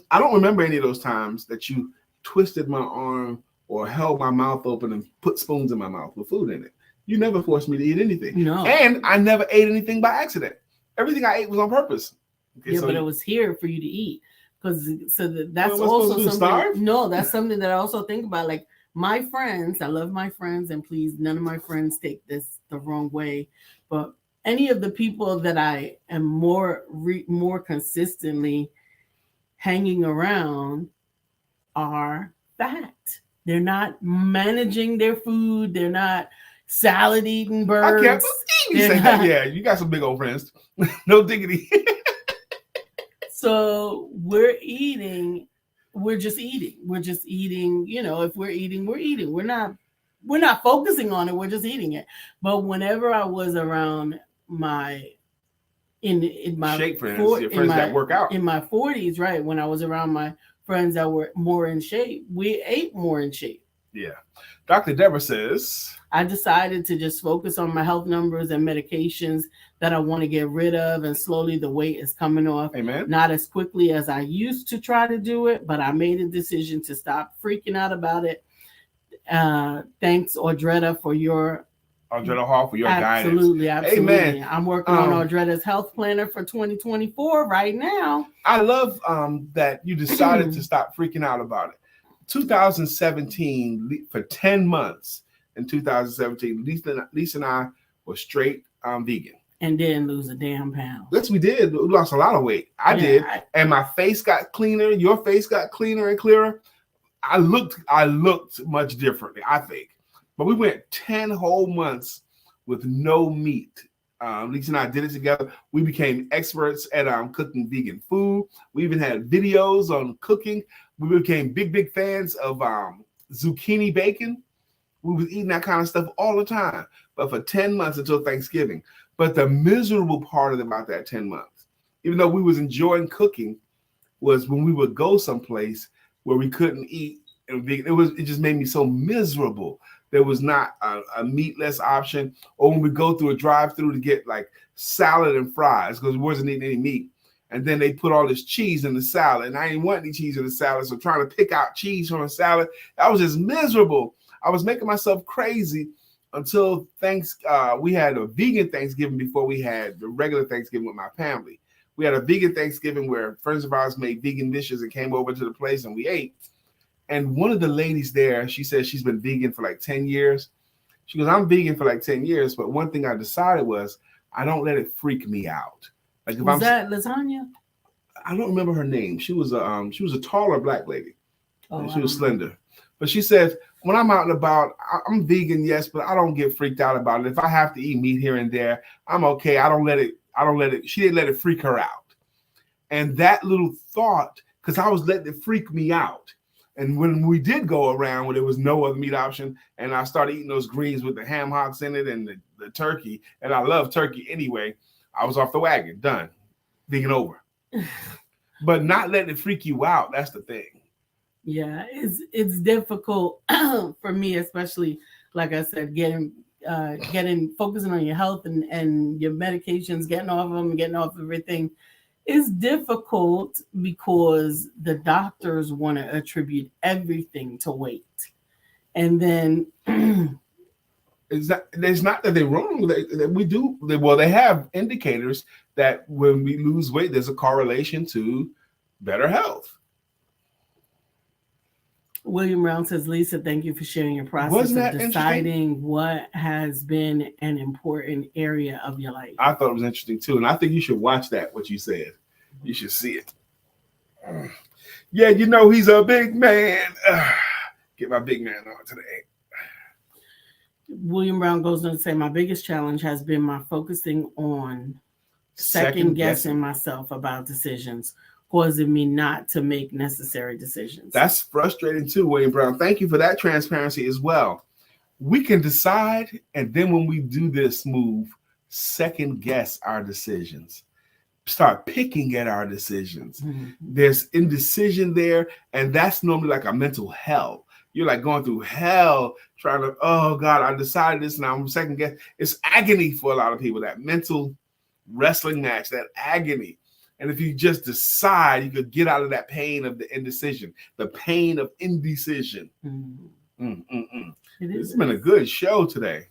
I don't remember any of those times that you twisted my arm or held my mouth open and put spoons in my mouth with food in it. You never forced me to eat anything. No. And I never ate anything by accident. Everything I ate was on purpose. Okay, but it was here for you to eat. That's also something. No, that's something that I also think about. Like my friends, I love my friends, and please, none of my friends take this the wrong way. But any of the people that I am more consistently hanging around are fat. They're not managing their food. They're not salad eating birds. I can't believe you say that. Yeah, you got some big old friends. No diggity. So we're eating. We're just eating. You know, if we're eating, we're eating. We're not focusing on it. We're just eating it. But whenever I was around in my shape friends, your friends that work out in my 40s, right? When I was around my friends that were more in shape, we ate more in shape. Yeah. Dr. Deborah says, I decided to just focus on my health numbers and medications that I want to get rid of, and slowly the weight is coming off. Amen. Not as quickly as I used to try to do it, but I made a decision to stop freaking out about it. Thanks, Audretta, for your Hall for your guidance. Absolutely. Amen. I'm working on Audretta's health planner for 2024 right now. I love that you decided to stop freaking out about it. 2017, for 10 months in 2017, Lisa and I were straight vegan. And didn't lose a damn pound. Yes, we did. We lost a lot of weight. I did. And my face got cleaner. Your face got cleaner and clearer. I looked much differently, I think. But we went 10 whole months with no meat. Lisa and I did it together. We became experts at cooking vegan food. We even had videos on cooking. We became big fans of zucchini bacon. We was eating that kind of stuff all the time, but for 10 months until Thanksgiving. But the miserable part about that 10 months, even though we was enjoying cooking, was when we would go someplace where we couldn't eat vegan. It just made me so miserable. There was not a meatless option, or when we go through a drive-through to get like salad and fries because we wasn't eating any meat. And then they put all this cheese in the salad, and I didn't want any cheese in the salad. So trying to pick out cheese from a salad, I was just miserable. I was making myself crazy until we had a vegan Thanksgiving before we had the regular Thanksgiving with my family. We had a vegan Thanksgiving where friends of ours made vegan dishes and came over to the place and we ate. And one of the ladies there, she said she's been vegan for like 10 years. She goes, I'm vegan for like 10 years, but one thing I decided was I don't let it freak me out. Like if that Lasagna? I don't remember her name. She was a taller black lady. Oh, she was slender. But she said, when I'm out and about, I'm vegan, yes, but I don't get freaked out about it. If I have to eat meat here and there, I'm okay. I don't let it, she didn't let it freak her out. And that little thought, because I was letting it freak me out. And when we did go around where there was no other meat option, and I started eating those greens with the ham hocks in it and the turkey, and I love turkey anyway, I was off the wagon, done, vegan over. But not letting it freak you out, that's the thing. Yeah, it's difficult for me, especially like I said, getting focusing on your health and your medications, getting off of everything is difficult because the doctors want to attribute everything to weight, and then it's not that they're wrong. They have indicators that when we lose weight, there's a correlation to better health. William Brown says, Lisa, thank you for sharing your process of deciding what has been an important area of your life. I thought it was interesting too. And I think you should watch that, what you said. You should see it. Yeah, you know, he's a big man. Get my big man on today. William Brown goes on to say, my biggest challenge has been my focusing on second guessing myself about decisions, causing me not to make necessary decisions. That's frustrating too, William Brown. Thank you for that transparency as well. We can decide, and then when we do this move, second guess our decisions. Start picking at our decisions. Mm-hmm. There's indecision there, and that's normally like a mental hell. You're like going through hell trying to, oh God, I decided this and I'm second guess. It's agony for a lot of people, that mental wrestling match, that agony. And if you just decide, you could get out of that pain of the indecision, the pain of indecision. This has been a good show today.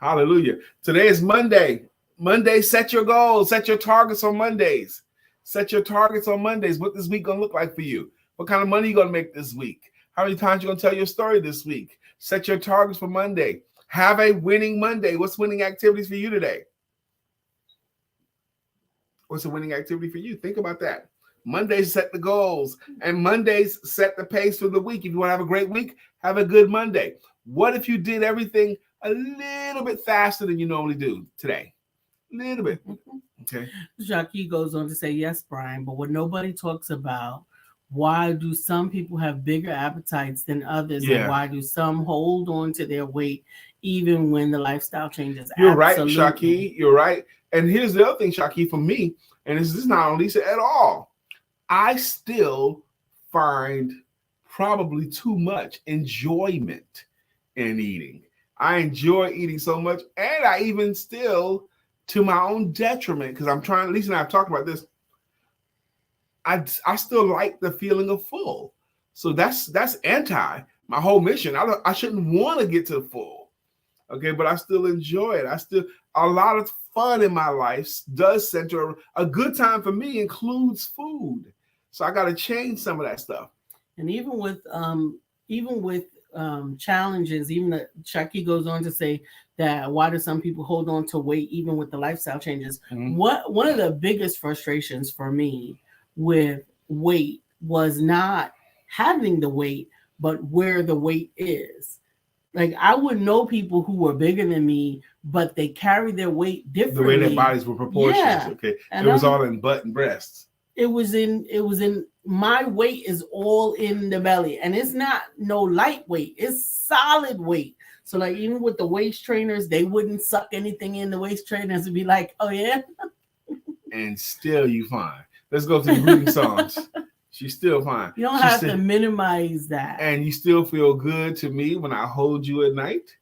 Hallelujah. Today is Monday. Monday, set your goals, set your targets on Mondays. Set your targets on Mondays. What this week gonna look like for you? What kind of money you gonna make this week? How many times you gonna tell your story this week? Set your targets for Monday. Have a winning Monday. What's winning activities for you today? What's a winning activity for you? Think about that. Mondays set the goals, and Mondays set the pace for the week. If you want to have a great week, have a good Monday. What if you did everything a little bit faster than you normally do today? A little bit. Okay. Jackie goes on to say, yes, Brian, but what nobody talks about, why do some people have bigger appetites than others? Yeah. And why do some hold on to their weight even when the lifestyle changes? You're Absolutely. Right, Shaki. You're right. And here's the other thing, Shaki, for me, and this is not on Lisa at all. I still find probably too much enjoyment in eating. I enjoy eating so much, and I even still, to my own detriment, because I'm trying, Lisa and I have talked about this, I still like the feeling of full. So that's anti my whole mission. I shouldn't want to get to full. Okay, but I still enjoy it. A lot of fun in my life does center a good time for me includes food. So I got to change some of that stuff. And even with challenges, even Shaki goes on to say that why do some people hold on to weight even with the lifestyle changes? Mm-hmm. One of the biggest frustrations for me with weight was not having the weight, but where the weight is. Like I would know people who were bigger than me, but they carried their weight differently. The way their bodies were proportioned. Yeah. Okay. And it was all in butt and breasts. It was in my weight is all in the belly. And it's not no lightweight. It's solid weight. So like even with the waist trainers, they wouldn't suck anything in. The waist trainers would be like, oh yeah. And still you fine. Let's go to the greeting songs. She's still fine. You don't have to minimize that. And you still feel good to me when I hold you at night.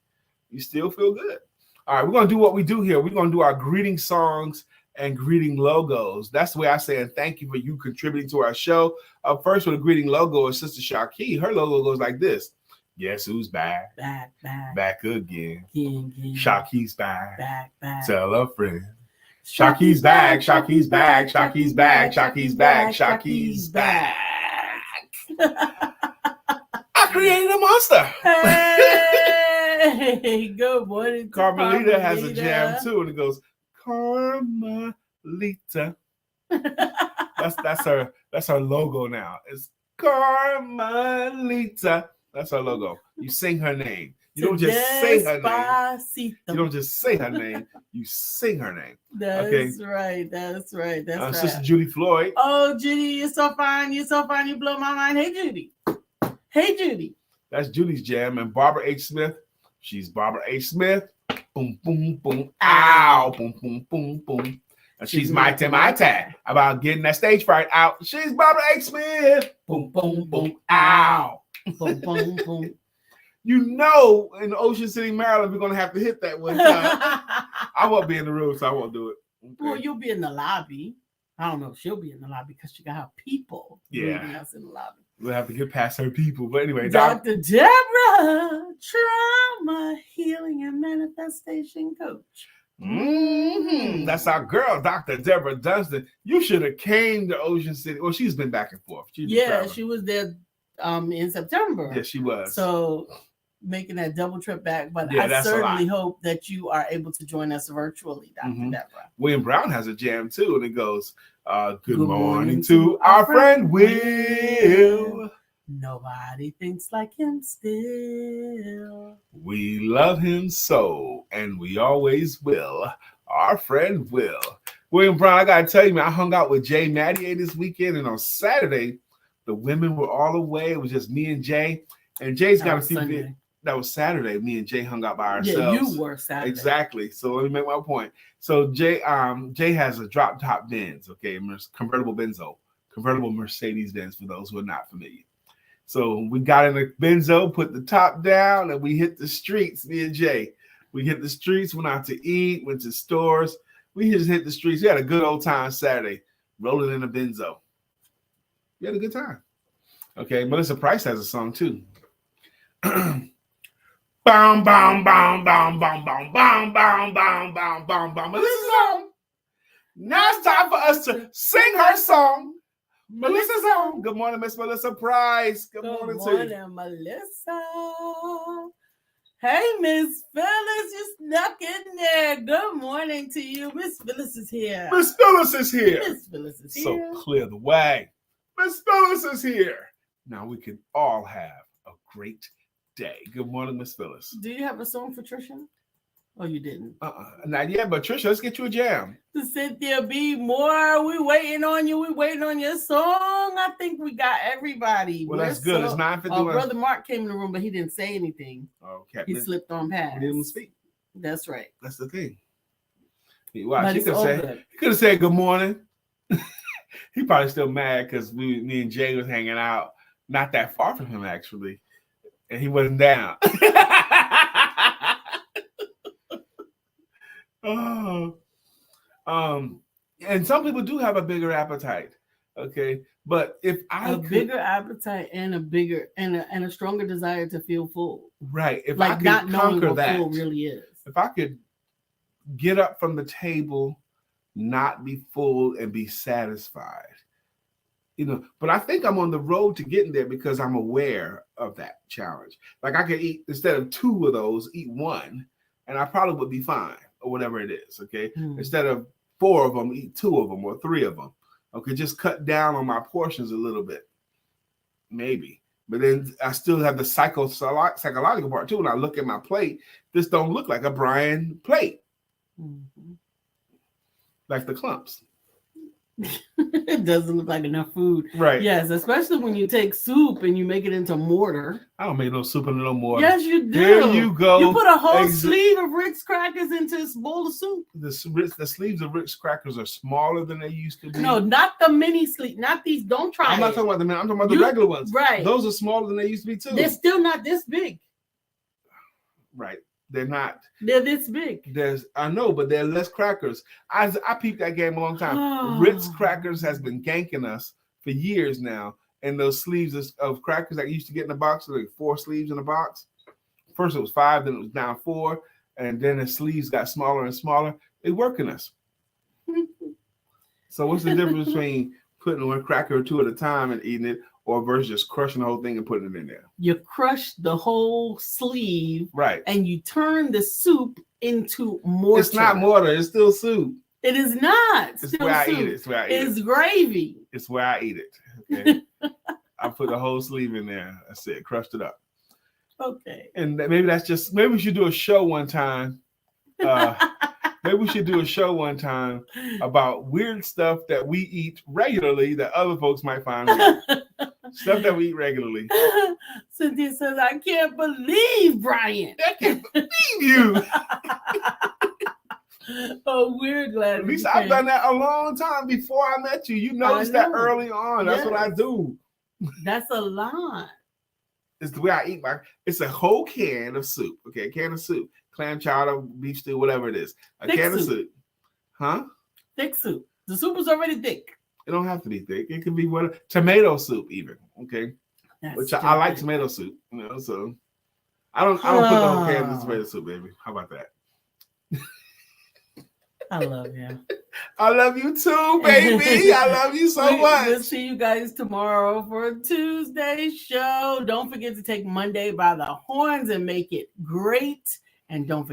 You still feel good. All right, we're going to do what we do here. We're going to do our greeting songs and greeting logos. That's the way I say, and thank you for you contributing to our show. First with a greeting logo is Sister Shaki. Her logo goes like this. Guess who's back? Back again. Shaki's back. Tell a friend. Shaki's back. Shaki's back. Shaki's back. Shaki's back. Shaki's back. I created a monster. Hey, good morning. Carmelita has a jam too, and it goes Carmelita. That's her logo now. It's Carmelita. That's her logo. You sing her name. You don't just say her name. You don't just say her name. You sing her name. That's right. That's right. Sister Judy Floyd. Oh, Judy, you're so fine. You're so fine. You blow my mind. Hey, Judy. Hey, Judy. That's Judy's jam. And Barbara H. Smith. She's Barbara H. Smith. Boom, boom, boom. Ow. Boom, boom, boom, boom. And she's my tag about getting that stage fright out. She's Barbara H. Smith. Boom, boom, boom. Ow. Boom, boom, boom. You know, in Ocean City, Maryland, we're going to have to hit that one time. I won't be in the room, so I won't do it. Okay. Well, you'll be in the lobby. I don't know if she'll be in the lobby because she got her people meeting us in the lobby. We'll have to get past her people. But anyway, Dr. Deborah, trauma healing and manifestation coach. Mm-hmm. That's our girl, Dr. Deborah Dunstan. You should have came to Ocean City. Well, she's been back and forth. She was there in September. Yes, she was. So making that double trip back. But I certainly hope that you are able to join us virtually, Dr. Deborah. William Brown has a jam too, and it goes, good morning to our friend Will. Nobody thinks like him still. We love him so, and we always will. Our friend Will. William Brown, I got to tell you, man, I hung out with Jay Mattier this weekend, and on Saturday, the women were all away. It was just me and Jay. And Jay's got a few bit. That was Saturday. Me and Jay hung out by ourselves. Yeah, you were Saturday. Exactly. So let me make my point. So Jay has a drop top Benz, okay, convertible Mercedes Benz for those who are not familiar. So we got in the Benzo, put the top down, and we hit the streets, me and Jay. We hit the streets, went out to eat, went to stores. We just hit the streets. We had a good old time Saturday, rolling in a Benzo. We had a good time. Okay, Melissa Price has a song too. Bam, bam, bam, bam, bam, bam, bam, bam, bam, bam, bam, bam. Melissa's song. Now it's time for us to sing her song. Melissa's song. Good morning, Miss Melissa Price. Good morning to you. Melissa. Hey, Miss Phyllis, you snuck in there. Good morning to you. Miss Phyllis is here. Miss Phyllis is here. Miss Phyllis is here. So clear the way. Miss Phyllis is here. Now we can all have a great day. Good morning, Miss Phyllis. Do you have a song for Trisha? Oh, you didn't? Not yet, but Trisha, let's get you a jam. Cynthia B. Moore, we waiting on you. We waiting on your song. I think we got everybody. Well, that's good. It's 9:51. Brother Mark came in the room, but he didn't say anything. Okay. He slipped on past. He didn't speak. That's right. That's the thing. Wow, he could have said good morning. He probably still mad because me and Jay was hanging out not that far from him, actually. And he wasn't down. And some people do have a bigger appetite. Okay. But if I bigger appetite and a bigger and a stronger desire to feel full. Right. If like I could not knowing conquer what that, full really is. if I could get up from the table, not be full and be satisfied. But I think I'm on the road to getting there because I'm aware of that challenge. Like I could eat, instead of 2 of those, eat 1, and I probably would be fine, or whatever it is, okay? Instead of 4 of them, eat 2 of them or 3 of them. Okay, just cut down on my portions a little bit, maybe. But then I still have the psychological part too. When I look at my plate, this don't look like a Brian plate. Like the clumps. It doesn't look like enough food. Right. Yes, especially when you take soup and you make it into mortar. I don't make no soup into no mortar. Yes, you do. There you go. You put a whole sleeve of Ritz crackers into this bowl of soup. The sleeves of Ritz crackers are smaller than they used to be. No, not the mini sleeve. Not these. Don't try I'm not talking about the mini. I'm talking about the regular ones. Right. Those are smaller than they used to be too. They're still not this big. Right. They're not. They're this big. I know, but they're less crackers. I peeped that game a long time. Ritz Crackers has been ganking us for years now. And those sleeves of crackers that you used to get in the box, like 4 sleeves in a box. First it was 5, then it was down 4, and then the sleeves got smaller and smaller. They working us. So what's the difference between putting one cracker or 2 at a time and eating it, or versus just crushing the whole thing and putting it in there? You crush the whole sleeve, right? And you turn the soup into mortar. It's not mortar. It's still soup. It is not. It's where I eat it. It's where I eat it. It's gravy. It's where I eat it. Okay. I put the whole sleeve in there. I said, crushed it up. Okay. And maybe we should do a show one time. Maybe we should do a show one time about weird stuff that we eat regularly that other folks might find weird. Stuff that we eat regularly. Cynthia says, I can't believe Brian. I can't believe you. Oh, we're glad. At least I've done that a long time before I met you. You noticed that early on. That's what I do. That's a lot. It's the way I eat it's a whole can of soup. Okay, a can of soup. Clam chowder, beef stew, whatever it is. A can of soup. Huh? Thick soup. The soup is already thick. It don't have to be thick. It could be tomato soup even. Okay. Which I like tomato soup, so I don't put the whole can in tomato soup, baby. How about that? I love you. I love you too, baby. I love you so much. We'll see you guys tomorrow for a Tuesday show. Don't forget to take Monday by the horns and make it great. And don't forget